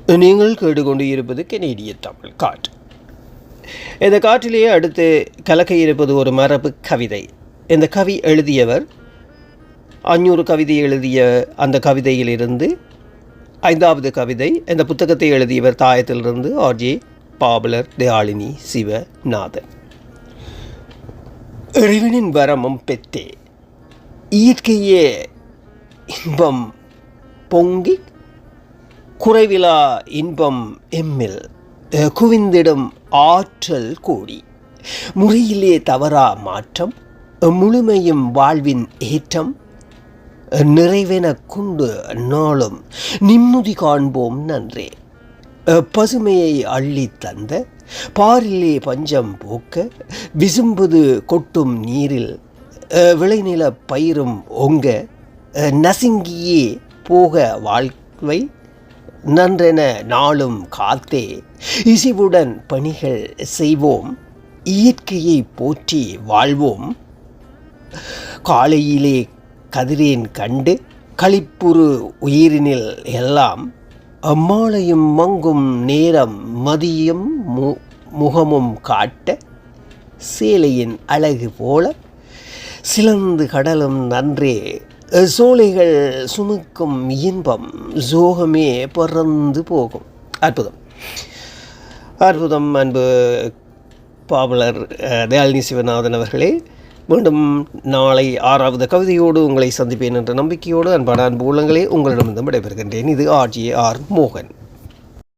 நீங்கள் கேட்டுக்கொண்டு இருப்பது கனேடிய தமிழ் காற்று. இந்த காற்றிலேயே அடுத்து கலக்க இருப்பது ஒரு மரபு கவிதை. இந்த கவி எழுதியவர் 500 கவிதை எழுதிய அந்த கவிதையிலிருந்து 5வது கவிதை. இந்த புத்தகத்தை எழுதியவர் தாயத்திலிருந்து ஆர்ஜே பாபலர் தயாளினி சிவநாதன். இறைவனின் வரமும் பெற்றே இயற்கையே இன்பம் பொங்கி குறைவிலா இன்பம் எம்மில் குவிந்திடும் ஆற்றல் கூடி முறையிலே தவறா மாற்றம் முழுமையும் வாழ்வின் ஏற்றம் நிறைவென கொண்டு நாளும் நிம்மதி காண்போம் நன்றே. பசுமையை அள்ளி தந்த பாரிலே பஞ்சம் போக்க விசும்புது கொட்டும் நீரில் விளைநில பயிரும் ஒங்க நசுங்கியே போக வாழ்வை நன்றென நாளும் காத்தே இசைவுடன் பணிகள் செய்வோம் இயற்கையை போற்றி வாழ்வோம். காலையிலே கதிரேன் கண்டு களிப்புறு உயிரினில் எல்லாம் அம்மாளையும் மங்கும் நேரம் மதியம் முகமும் காட்ட சேலையின் அழகு போல சிலந்து கடலும் நன்றே சோலைகள் சுமக்கும் இன்பம் சோகமே பறந்து போகும். அற்புதம் அற்புதம். அன்பு பாவலர் தயாளினி சிவநாதன் அவர்களே, மீண்டும் நாளை 6வது கவிதையோடு உங்களை சந்திப்பேன் என்ற நம்பிக்கையோடு அன்பான அன்பு உள்ளங்களே உங்களிடமிருந்து விடைபெறுகின்றேன். இது ஆர்ஜே ஆர் மோகன்.